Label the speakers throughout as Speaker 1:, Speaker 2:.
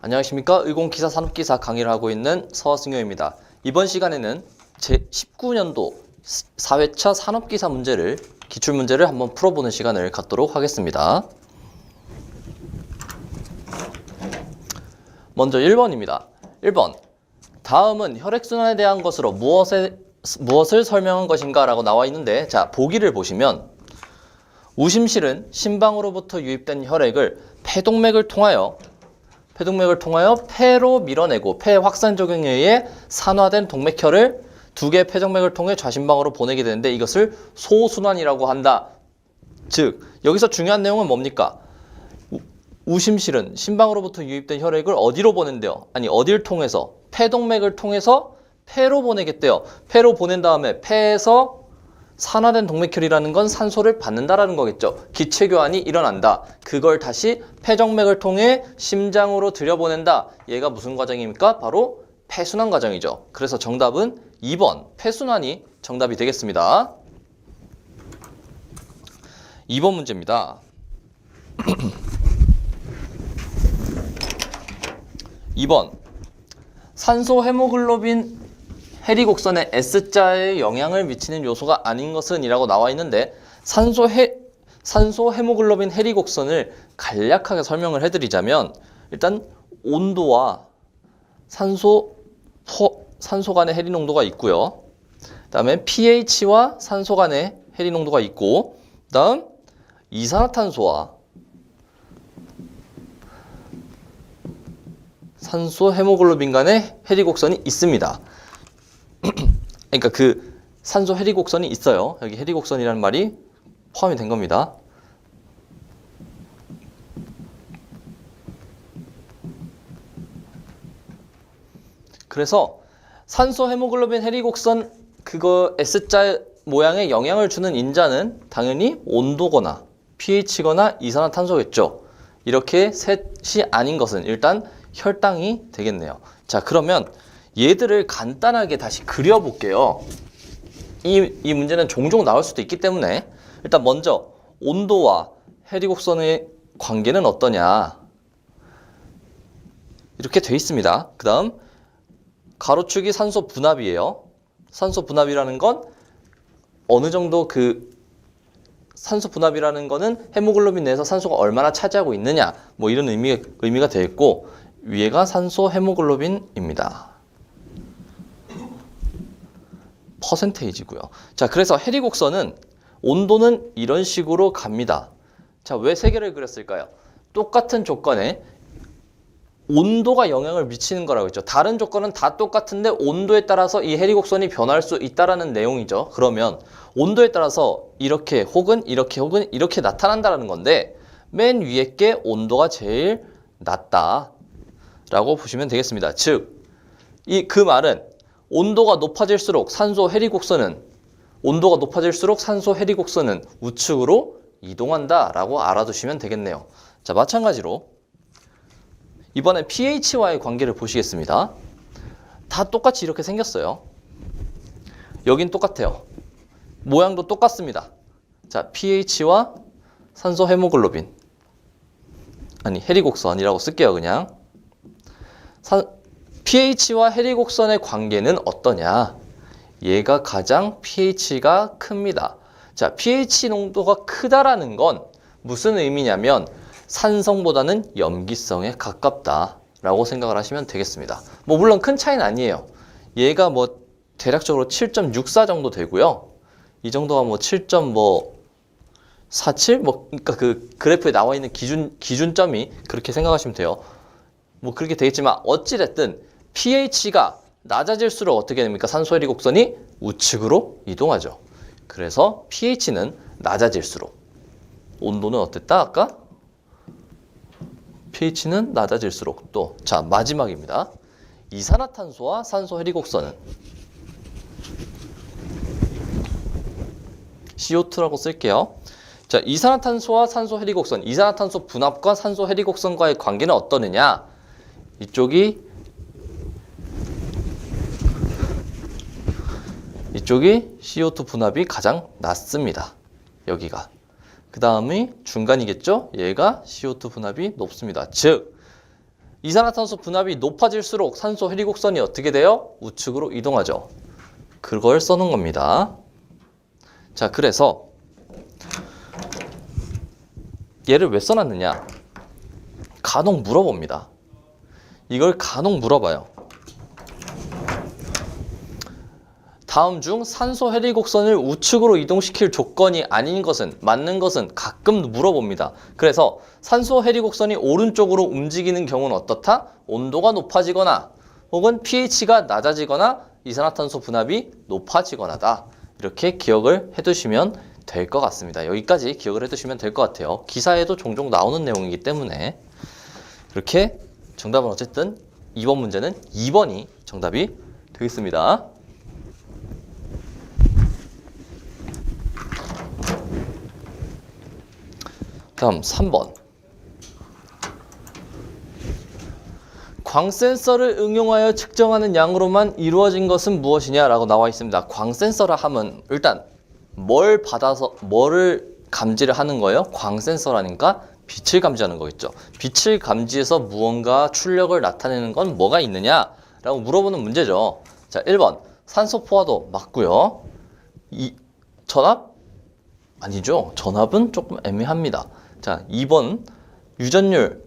Speaker 1: 안녕하십니까. 의공기사 산업기사 강의를 하고 있는 서승효입니다. 이번 시간에는 제19년도 4회차 산업기사 문제를 기출문제를 한번 풀어보는 시간을 갖도록 하겠습니다. 먼저 1번입니다. 1번. 다음은 혈액순환에 대한 것으로 무엇을 설명한 것인가 라고 나와 있는데, 자, 보기를 보시면 우심실은 심방으로부터 유입된 혈액을 폐동맥을 통하여 폐로 밀어내고 폐 확산 적용에 의해 산화된 동맥혈을 두 개의 폐정맥을 통해 좌심방으로 보내게 되는데, 이것을 소순환이라고 한다. 즉 여기서 중요한 내용은 뭡니까? 우심실은 심방으로부터 유입된 혈액을 어디로 보낸대요? 아니, 어딜 통해서? 폐동맥을 통해서 폐로 보내겠대요. 폐로 보낸 다음에 폐에서 산화된 동맥혈이라는 건 산소를 받는다라는 거겠죠. 기체교환이 일어난다. 그걸 다시 폐정맥을 통해 심장으로 들여보낸다. 얘가 무슨 과정입니까? 바로 폐순환 과정이죠. 그래서 정답은 2번 폐순환이 정답이 되겠습니다. 2번 문제입니다. 2번. 산소 헤모글로빈 해리곡선의 S자에 영향을 미치는 요소가 아닌 것은 이라고 나와 있는데, 산소 헤모글로빈 해리곡선을 간략하게 설명을 해드리자면, 일단 온도와 산소 간의 해리 농도가 있고요. 그 다음에 pH와 산소 간의 해리 농도가 있고, 그 다음 이산화탄소와 산소 헤모글로빈 간의 해리곡선이 있습니다. 그러니까 그 산소 해리곡선이 있어요. 여기 해리곡선이라는 말이 포함이 된 겁니다. 그래서 산소 헤모글로빈 해리곡선 그거 S자 모양에 영향을 주는 인자는 당연히 온도거나 pH거나 이산화탄소겠죠. 이렇게 셋이 아닌 것은 일단 혈당이 되겠네요. 자, 그러면 얘들을 간단하게 다시 그려볼게요. 이 문제는 종종 나올 수도 있기 때문에 일단 먼저 온도와 해리곡선의 관계는 어떠냐, 이렇게 돼 있습니다. 그 다음 가로축이 산소 분압이에요. 산소 분압이라는 건 어느 정도 산소 분압이라는 거는 헤모글로빈 내에서 산소가 얼마나 차지하고 있느냐, 뭐 이런 의미가 되어 있고, 위에가 산소 헤모글로빈입니다. 퍼센테이지고요. 자, 그래서 해리곡선은 온도는 이런 식으로 갑니다. 자, 왜 세 개를 그렸을까요? 똑같은 조건에 온도가 영향을 미치는 거라고 했죠. 다른 조건은 다 똑같은데 온도에 따라서 이 해리곡선이 변할 수 있다라는 내용이죠. 그러면 온도에 따라서 이렇게 혹은 이렇게 혹은 이렇게 나타난다라는 건데, 맨 위에 게 온도가 제일 낮다라고 보시면 되겠습니다. 즉, 그 말은 온도가 높아질수록 산소 해리곡선은 우측으로 이동한다라고 알아두시면 되겠네요. 자, 마찬가지로 이번에 pH와의 관계를 보시겠습니다. 다 똑같이 이렇게 생겼어요. 여긴 똑같아요. 모양도 똑같습니다. 자, pH와 산소 헤모글로빈, 아니 해리곡선이라고 쓸게요. 그냥 pH와 해리곡선의 관계는 어떠냐? 얘가 가장 pH가 큽니다. 자, pH 농도가 크다라는 건 무슨 의미냐면 산성보다는 염기성에 가깝다라고 생각을 하시면 되겠습니다. 뭐 물론 큰 차이는 아니에요. 얘가 뭐 대략적으로 7.64 정도 되고요. 이 정도가 뭐 7.47? 그러니까 그 그래프에 나와 있는 기준점이 그렇게 생각하시면 돼요. 뭐 그렇게 되겠지만 어찌됐든 pH가 낮아질수록 어떻게 됩니까? 산소 해리곡선이 우측으로 이동하죠. 그래서 pH는 낮아질수록, 온도는 어땠다 아까? pH는 낮아질수록 또, 자, 마지막입니다. 이산화탄소와 산소 해리곡선은 CO2라고 쓸게요. 자, 이산화탄소와 산소 해리곡선, 이산화탄소 분압과 산소 해리곡선과의 관계는 어떠느냐? 이쪽이 CO2 분압이 가장 낮습니다. 여기가. 그 다음이 중간이겠죠? 얘가 CO2 분압이 높습니다. 즉, 이산화탄소 분압이 높아질수록 산소 해리곡선이 어떻게 돼요? 우측으로 이동하죠. 그걸 써놓은 겁니다. 자, 그래서 얘를 왜 써놨느냐? 간혹 물어봅니다. 이걸 간혹 물어봐요. 다음 중 산소 해리곡선을 우측으로 이동시킬 조건이 아닌 것은, 맞는 것은 가끔 물어봅니다. 그래서 산소 해리곡선이 오른쪽으로 움직이는 경우는 어떻다? 온도가 높아지거나 혹은 pH가 낮아지거나 이산화탄소 분압이 높아지거나다. 이렇게 기억을 해두시면 될 것 같습니다. 여기까지 기억을 해두시면 될 것 같아요. 기사에도 종종 나오는 내용이기 때문에. 이렇게 정답은 어쨌든 2번 문제는 2번이 정답이 되겠습니다. 다음 3번. 광센서를 응용하여 측정하는 양으로만 이루어진 것은 무엇이냐라고 나와 있습니다. 광센서라 하면 일단 뭘 받아서 뭐를 감지를 하는 거예요? 광센서라니까 빛을 감지하는 거겠죠. 빛을 감지해서 무언가 출력을 나타내는 건 뭐가 있느냐라고 물어보는 문제죠. 자, 1번 산소 포화도 맞고요. 전압? 아니죠. 전압은 조금 애매합니다. 자, 2번 유전율.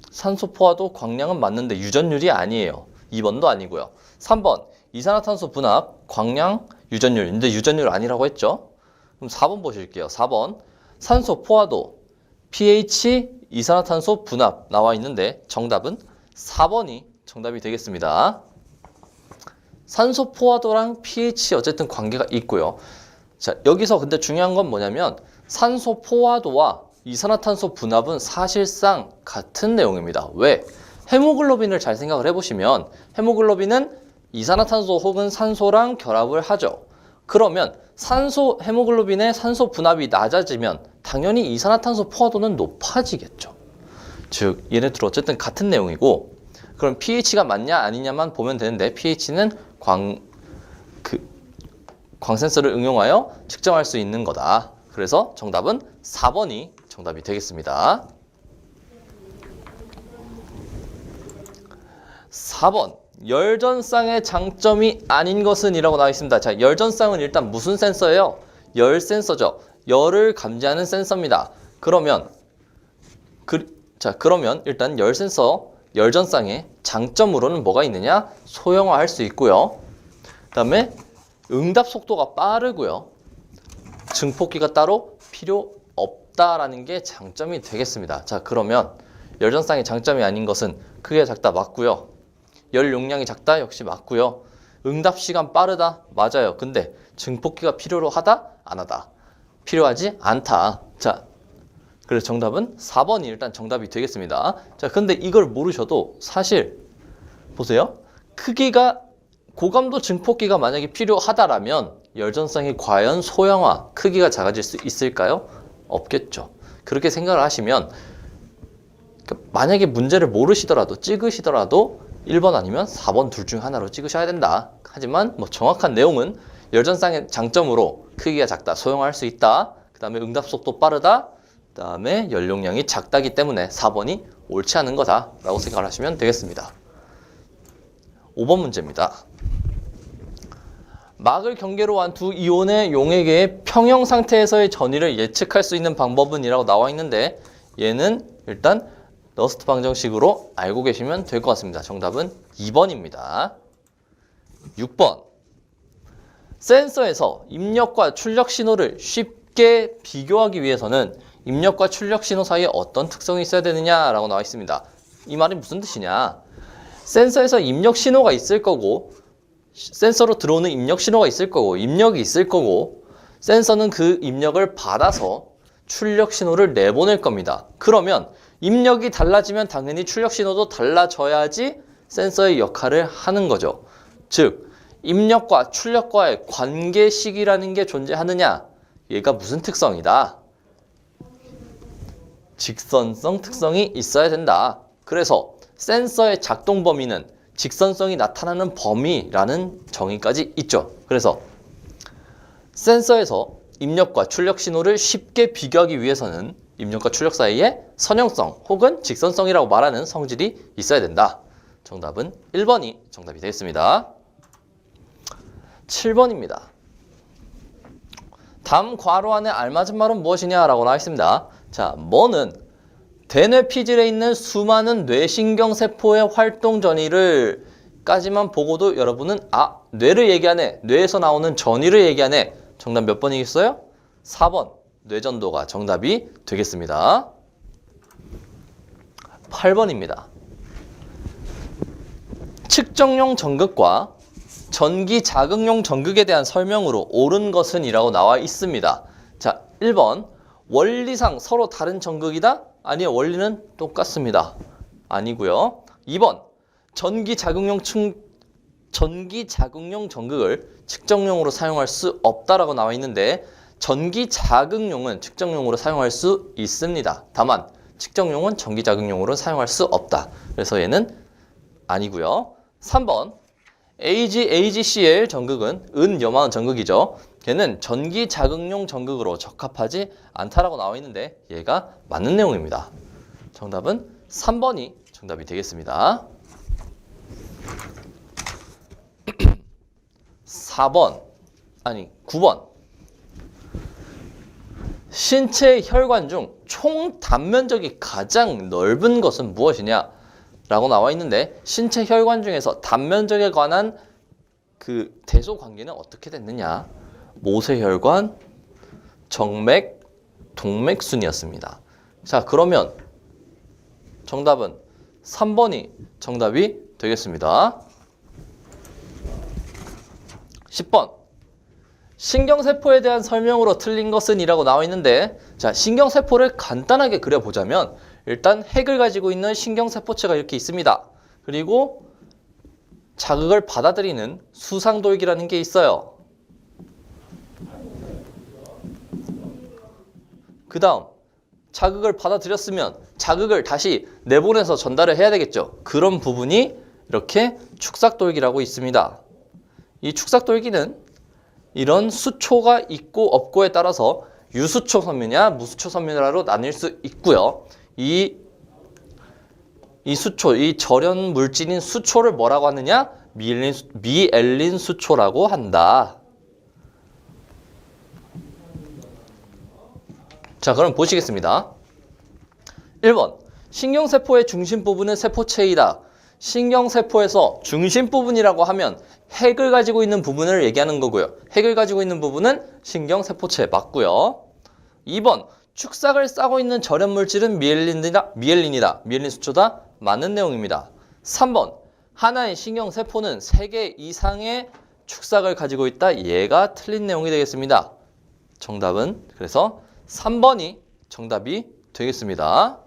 Speaker 1: 산소 포화도 광량은 맞는데 유전율이 아니에요. 2번도 아니고요. 3번 이산화탄소 분압, 광량, 유전율. 근데 유전율 아니라고 했죠. 그럼 4번 보실게요. 4번 산소 포화도, pH, 이산화탄소 분압 나와 있는데 정답은 4번이 정답이 되겠습니다. 산소 포화도랑 pH 어쨌든 관계가 있고요. 자, 여기서 근데 중요한 건 뭐냐면 산소 포화도와 이산화탄소 분압은 사실상 같은 내용입니다. 왜? 헤모글로빈을 잘 생각을 해보시면 헤모글로빈은 이산화탄소 혹은 산소랑 결합을 하죠. 그러면 헤모글로빈의 산소 분압이 낮아지면 당연히 이산화탄소 포화도는 높아지겠죠. 즉 얘네들 어쨌든 같은 내용이고, 그럼 pH가 맞냐 아니냐만 보면 되는데 pH는 광센서를 응용하여 측정할 수 있는 거다. 그래서 정답은 4번이 정답이 되겠습니다. 4번 열전쌍의 장점이 아닌 것은 이라고 나와 있습니다. 자, 열전쌍은 일단 무슨 센서예요? 열 센서죠. 열을 감지하는 센서입니다. 그러면 일단 열 센서, 열전쌍의 장점으로는 뭐가 있느냐? 소형화할 수 있고요. 그 다음에 응답 속도가 빠르고요. 증폭기가 따로 필요 없다라는 게 장점이 되겠습니다. 자, 그러면 열전쌍의 장점이 아닌 것은 크기가 작다 맞고요. 열 용량이 작다 역시 맞고요. 응답 시간 빠르다 맞아요. 근데 증폭기가 필요로 하다 안 하다? 필요하지 않다. 자, 그래서 정답은 4번이 일단 정답이 되겠습니다. 자, 근데 이걸 모르셔도 사실 보세요. 고감도 증폭기가 만약에 필요하다라면 열전쌍이 과연 소형화, 크기가 작아질 수 있을까요? 없겠죠. 그렇게 생각을 하시면 만약에 문제를 모르시더라도 찍으시더라도 1번 아니면 4번 둘 중 하나로 찍으셔야 된다. 하지만 정확한 내용은 열전쌍의 장점으로 크기가 작다, 소형화할 수 있다. 그 다음에 응답 속도 빠르다. 그 다음에 연용량이 작다기 때문에 4번이 옳지 않은 거다라고 생각을 하시면 되겠습니다. 5번 문제입니다. 막을 경계로 한 두 이온의 용액의 평형 상태에서의 전위를 예측할 수 있는 방법은 이라고 나와 있는데 얘는 일단 너스트 방정식으로 알고 계시면 될 것 같습니다. 정답은 2번입니다. 6번 센서에서 입력과 출력 신호를 쉽게 비교하기 위해서는 입력과 출력 신호 사이에 어떤 특성이 있어야 되느냐라고 나와 있습니다. 이 말이 무슨 뜻이냐? 센서에서 입력 신호가 있을 거고 센서로 들어오는 입력 신호가 있을 거고 입력이 있을 거고 센서는 그 입력을 받아서 출력 신호를 내보낼 겁니다. 그러면 입력이 달라지면 당연히 출력 신호도 달라져야지 센서의 역할을 하는 거죠. 즉 입력과 출력과의 관계식이라는 게 존재하느냐? 얘가 무슨 특성이다? 직선성 특성이 있어야 된다. 그래서 센서의 작동 범위는 직선성이 나타나는 범위라는 정의까지 있죠. 그래서 센서에서 입력과 출력 신호를 쉽게 비교하기 위해서는 입력과 출력 사이에 선형성 혹은 직선성이라고 말하는 성질이 있어야 된다. 정답은 1번이 정답이 되겠습니다. 7번입니다. 다음 괄호 안에 알맞은 말은 무엇이냐라고 나와 있습니다. 자, 뭐는 대뇌 피질에 있는 수많은 뇌신경세포의 활동 전이를 까지만 보고도 여러분은 뇌를 얘기하네, 뇌에서 나오는 전이를 얘기하네. 정답 몇 번이겠어요? 4번 뇌전도가 정답이 되겠습니다. 8번입니다. 측정용 전극과 전기 자극용 전극에 대한 설명으로 옳은 것은 이라고 나와 있습니다. 자, 1번 원리상 서로 다른 전극이다? 아니요, 원리는 똑같습니다. 아니고요. 2번 전기 자극용 전극을 측정용으로 사용할 수 없다라고 나와 있는데 전기 자극용은 측정용으로 사용할 수 있습니다. 다만 측정용은 전기 자극용으로 사용할 수 없다. 그래서 얘는 아니고요. 3번 AgCl 전극은 은염화원 전극이죠. 걔는 전기 자극용 전극으로 적합하지 않다라고 나와 있는데 얘가 맞는 내용입니다. 정답은 3번이 정답이 되겠습니다. 9번. 신체 혈관 중 총 단면적이 가장 넓은 것은 무엇이냐? 라고 나와 있는데 신체 혈관 중에서 단면적에 관한 그 대소 관계는 어떻게 됐느냐? 모세혈관, 정맥, 동맥순이었습니다. 자, 그러면 정답은 3번이 정답이 되겠습니다. 10번. 신경세포에 대한 설명으로 틀린 것은 이라고 나와 있는데 자, 신경세포를 간단하게 그려보자면 일단 핵을 가지고 있는 신경세포체가 이렇게 있습니다. 그리고 자극을 받아들이는 수상돌기라는 게 있어요. 그 다음 자극을 받아들였으면 자극을 다시 내보내서 전달을 해야 되겠죠. 그런 부분이 이렇게 축삭돌기라고 있습니다. 이 축삭돌기는 이런 수초가 있고 없고에 따라서 유수초 섬유냐 무수초 섬유냐로 나뉠 수 있고요. 이 수초, 이 절연 물질인 수초를 뭐라고 하느냐? 미엘린 수초라고 한다. 자, 그럼 보시겠습니다. 1번, 신경세포의 중심 부분은 세포체이다. 신경세포에서 중심 부분이라고 하면 핵을 가지고 있는 부분을 얘기하는 거고요. 핵을 가지고 있는 부분은 신경세포체 맞고요. 2번, 축삭을 싸고 있는 절연물질은 미엘린이다. 미엘린 수초다. 맞는 내용입니다. 3번, 하나의 신경세포는 3개 이상의 축삭을 가지고 있다. 얘가 틀린 내용이 되겠습니다. 정답은 그래서 3번이 정답이 되겠습니다.